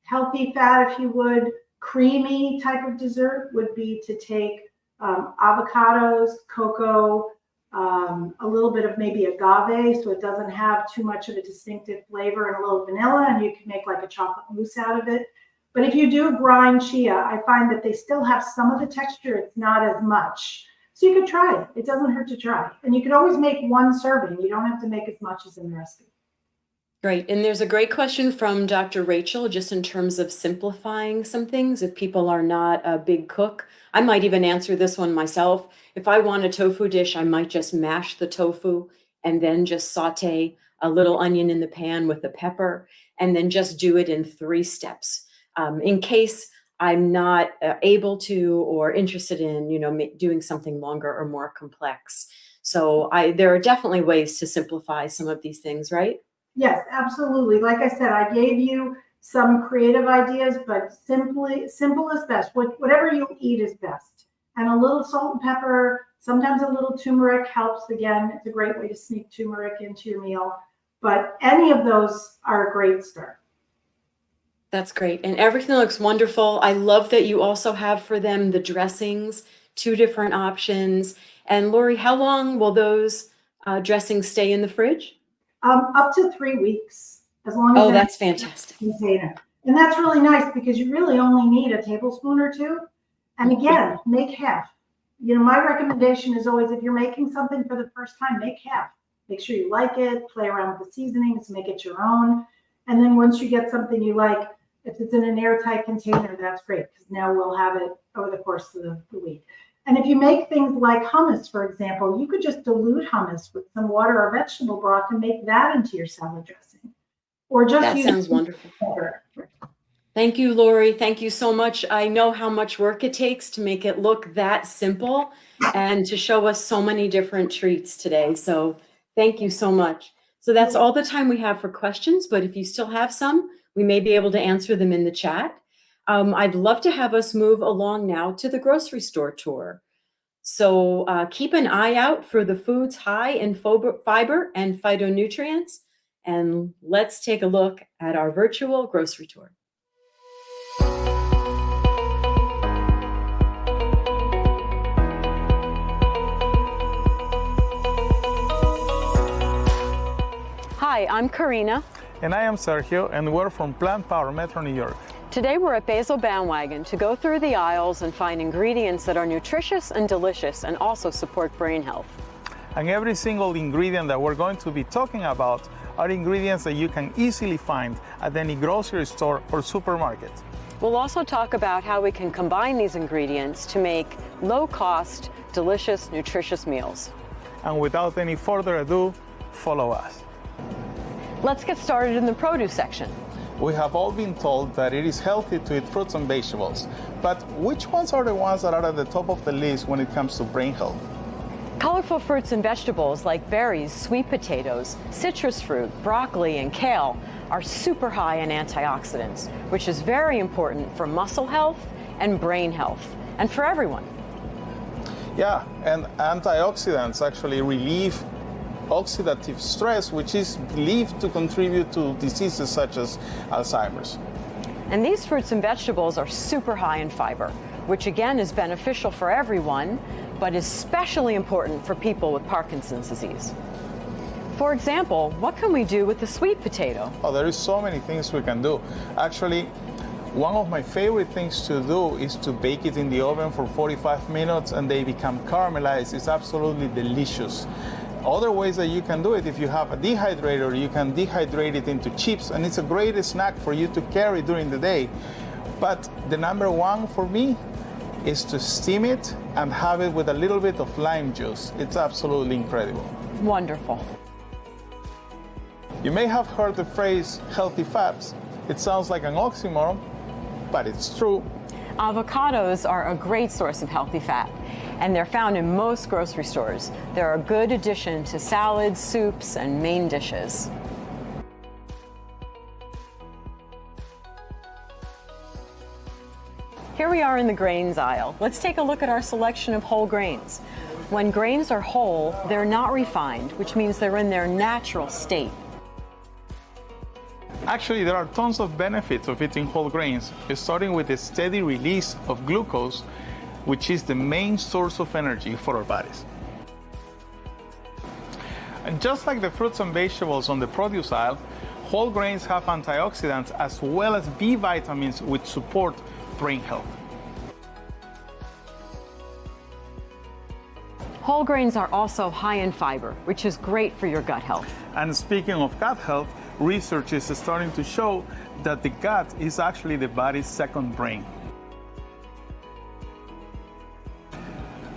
Speaker 2: healthy fat, if you would, creamy type of dessert would be to take avocados, cocoa, a little bit of maybe agave, so it doesn't have too much of a distinctive flavor, and a little vanilla, and you can make like a chocolate mousse out of it. But if you do grind chia, I find that they still have some of the texture. It's not as much. So you could try it. It doesn't hurt to try. And you can always make one serving. You don't have to make as much as in the recipe.
Speaker 1: Great. And there's a great question from Dr. Rachel, just in terms of simplifying some things. If people are not a big cook, I might even answer this one myself. If I want a tofu dish, I might just mash the tofu and then just saute a little onion in the pan with the pepper, and then just do it in 3 steps. In case I'm not able to or interested in, doing something longer or more complex. So there are definitely ways to simplify some of these things, right?
Speaker 2: Yes, absolutely. Like I said, I gave you some creative ideas, but simple is best. Whatever you eat is best. And a little salt and pepper, sometimes a little turmeric helps. Again, it's a great way to sneak turmeric into your meal. But any of those are a great start.
Speaker 1: That's great. And everything looks wonderful. I love that you also have for them the dressings, 2 different options. And Laurie, how long will those dressings stay in the fridge?
Speaker 2: Up to 3 weeks, as long as
Speaker 1: that's fantastic.
Speaker 2: Container. And that's really nice because you really only need a tablespoon or 2. And again, make half. My recommendation is always, if you're making something for the first time, make half. Make sure you like it, play around with the seasonings, make it your own. And then once you get something you like, if it's in an airtight container, that's great, because now we'll have it over the course of the week. And if you make things like hummus, for example, you could just dilute hummus with some water or vegetable broth and make that into your salad dressing. Or just
Speaker 1: that sounds wonderful. Thank you, Laurie. Thank you so much. I know how much work it takes to make it look that simple and to show us so many different treats today. So thank you so much. So that's all the time we have for questions, but if you still have some, we may be able to answer them in the chat. I'd love to have us move along now to the grocery store tour. So keep an eye out for the foods high in fiber and phytonutrients. And let's take a look at our virtual grocery tour. Hi, I'm Karina.
Speaker 3: And I am Sergio, and we're from Plant Power, Metro New York.
Speaker 1: Today we're at Basil Bandwagon to go through the aisles and find ingredients that are nutritious and delicious and also support brain health.
Speaker 3: And every single ingredient that we're going to be talking about are ingredients that you can easily find at any grocery store or supermarket.
Speaker 1: We'll also talk about how we can combine these ingredients to make low-cost, delicious, nutritious meals.
Speaker 3: And without any further ado, follow us.
Speaker 1: Let's get started in the produce section.
Speaker 3: We have all been told that it is healthy to eat fruits and vegetables, but which ones are the ones that are at the top of the list when it comes to brain health?
Speaker 1: Colorful fruits and vegetables like berries, sweet potatoes, citrus fruit, broccoli, and kale are super high in antioxidants, which is very important for muscle health and brain health, and for everyone.
Speaker 3: Yeah, and antioxidants actually relieve oxidative stress, which is believed to contribute to diseases such as Alzheimer's.
Speaker 1: And these fruits and vegetables are super high in fiber, which again is beneficial for everyone, but is especially important for people with Parkinson's disease. For example, what can we do with the sweet potato?
Speaker 3: Oh, there is so many things we can do. Actually, one of my favorite things to do is to bake it in the oven for 45 minutes and they become caramelized. It's absolutely delicious. Other ways that you can do it, if you have a dehydrator, you can dehydrate it into chips, and it's a great snack for you to carry during the day. But the number one for me is to steam it and have it with a little bit of lime juice. It's absolutely incredible.
Speaker 1: Wonderful.
Speaker 3: You may have heard the phrase healthy fats. It sounds like an oxymoron, but it's true.
Speaker 1: Avocados are a great source of healthy fat, and they're found in most grocery stores. They're a good addition to salads, soups, and main dishes. Here we are in the grains aisle. Let's take a look at our selection of whole grains. When grains are whole, they're not refined, which means they're in their natural state.
Speaker 3: Actually, there are tons of benefits of eating whole grains, starting with the steady release of glucose, which is the main source of energy for our bodies. And just like the fruits and vegetables on the produce aisle, whole grains have antioxidants as well as B vitamins which support brain health.
Speaker 1: Whole grains are also high in fiber, which is great for your gut health.
Speaker 3: And speaking of gut health, research is starting to show that the gut is actually the body's second brain.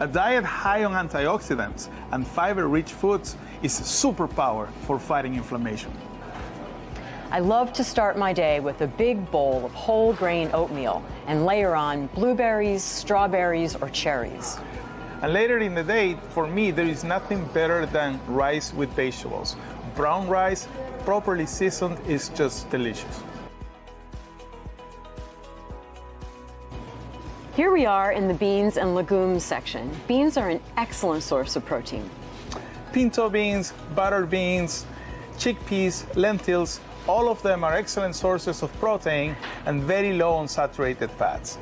Speaker 3: A diet high on antioxidants and fiber-rich foods is a superpower for fighting inflammation.
Speaker 1: I love to start my day with a big bowl of whole grain oatmeal and layer on blueberries, strawberries, or cherries.
Speaker 3: And later in the day, for me, there is nothing better than rice with vegetables. Brown rice, properly seasoned, is just delicious.
Speaker 1: Here we are in the beans and legumes section. Beans are an excellent source of protein.
Speaker 3: Pinto beans, butter beans, chickpeas, lentils, all of them are excellent sources of protein and very low on saturated fats.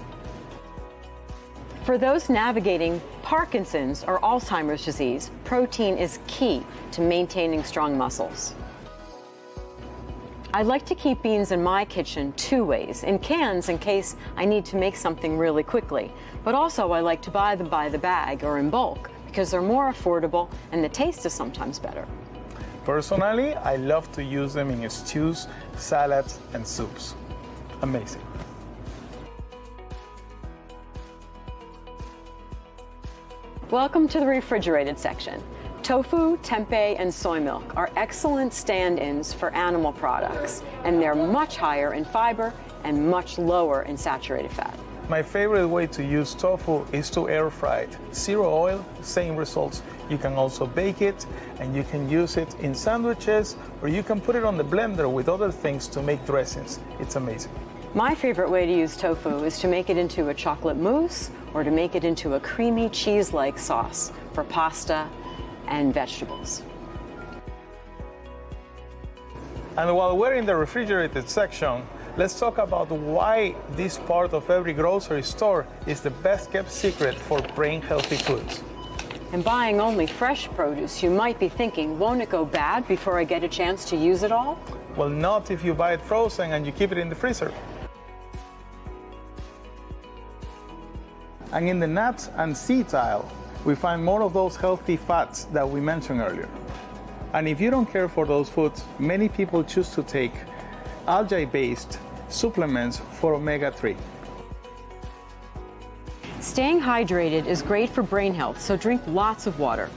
Speaker 1: For those navigating Parkinson's or Alzheimer's disease, protein is key to maintaining strong muscles. I like to keep beans in my kitchen two ways: in cans in case I need to make something really quickly, but also I like to buy them by the bag or in bulk because they're more affordable and the taste is sometimes better.
Speaker 3: Personally, I love to use them in stews, salads, and soups. Amazing.
Speaker 1: Welcome to the refrigerated section. Tofu, tempeh, and soy milk are excellent stand-ins for animal products, and they're much higher in fiber and much lower in saturated fat.
Speaker 3: My favorite way to use tofu is to air fry it. Zero oil, same results. You can also bake it, and you can use it in sandwiches, or you can put it on the blender with other things to make dressings. It's amazing.
Speaker 1: My favorite way to use tofu is to make it into a chocolate mousse or to make it into a creamy cheese-like sauce for pasta and vegetables.
Speaker 3: And while we're in the refrigerated section, let's talk about why this part of every grocery store is the best kept secret for brain healthy foods.
Speaker 1: And buying only fresh produce, you might be thinking, won't it go bad before I get a chance to use it all?
Speaker 3: Well, not if you buy it frozen and you keep it in the freezer. And in the nuts and seeds aisle, we find more of those healthy fats that we mentioned earlier. And if you don't care for those foods, many people choose to take algae-based supplements for omega-3.
Speaker 1: Staying hydrated is great for brain health, so drink lots of water.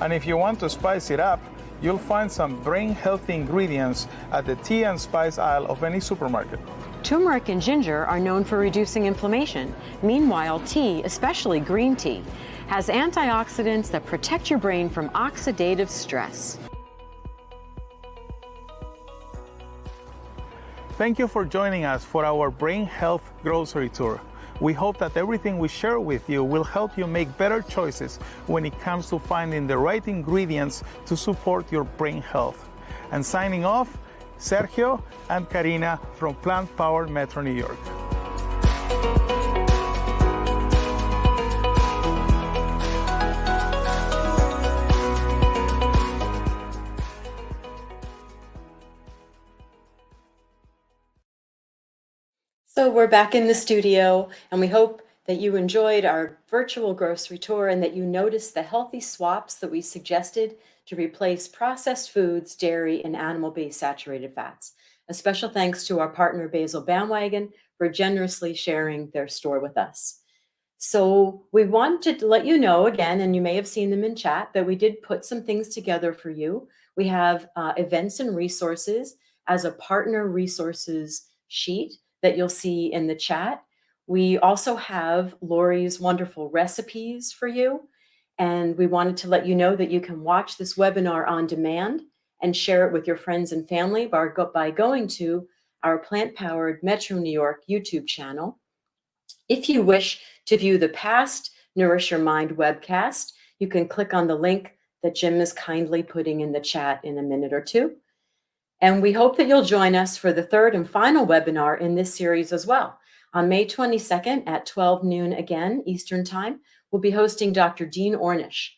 Speaker 3: And if you want to spice it up, you'll find some brain-healthy ingredients at the tea and spice aisle of any supermarket.
Speaker 1: Turmeric and ginger are known for reducing inflammation. Meanwhile, tea, especially green tea, has antioxidants that protect your brain from oxidative stress.
Speaker 3: Thank you for joining us for our Brain Health Grocery Tour. We hope that everything we share with you will help you make better choices when it comes to finding the right ingredients to support your brain health. And signing off, Sergio and Karina from Plant Powered Metro New York.
Speaker 1: So we're back in the studio, and we hope that you enjoyed our virtual grocery tour and that you noticed the healthy swaps that we suggested to replace processed foods, dairy, and animal-based saturated fats. A special thanks to our partner Basil Bandwagon for generously sharing their store with us. So we wanted to let you know again, and you may have seen them in chat, that we did put some things together for you. We have events and resources as a partner resources sheet that you'll see in the chat. We also have Laurie's wonderful recipes for you. And we wanted to let you know that you can watch this webinar on demand and share it with your friends and family by going to our Plant Powered Metro New York YouTube channel. If you wish to view the past Nourish Your Mind webcast, you can click on the link that Jim is kindly putting in the chat in a minute or two. And we hope that you'll join us for the third and final webinar in this series as well. On May 22nd at 12 noon again, Eastern Time, we'll be hosting Dr. Dean Ornish,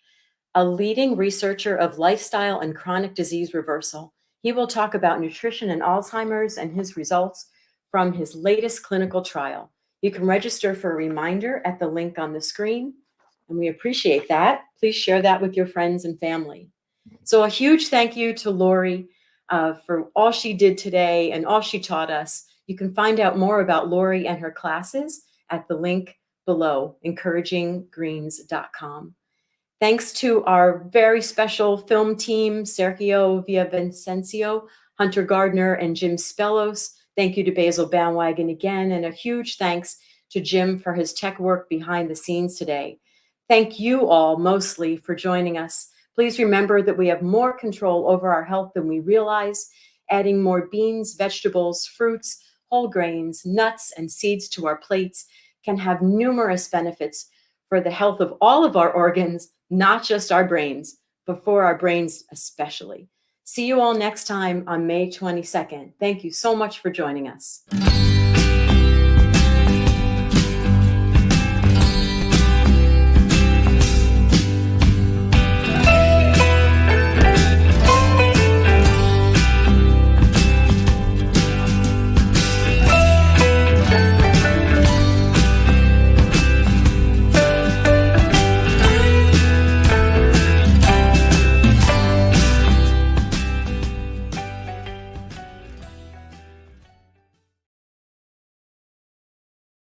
Speaker 1: a leading researcher of lifestyle and chronic disease reversal. He will talk about nutrition and Alzheimer's and his results from his latest clinical trial. You can register for a reminder at the link on the screen, and we appreciate that. Please share that with your friends and family. So a huge thank you to Laurie for all she did today and all she taught us. You can find out more about Laurie and her classes at the link below, encouraginggreens.com. Thanks to our very special film team, Sergio Villavicencio, Hunter Gardner, and Jim Spellos. Thank you to Basil Bandwagon again, and a huge thanks to Jim for his tech work behind the scenes today. Thank you all mostly for joining us. Please remember that we have more control over our health than we realize. Adding more beans, vegetables, fruits, whole grains, nuts, and seeds to our plates can have numerous benefits for the health of all of our organs, not just our brains, but for our brains especially. See you all next time on May 22nd. Thank you so much for joining us.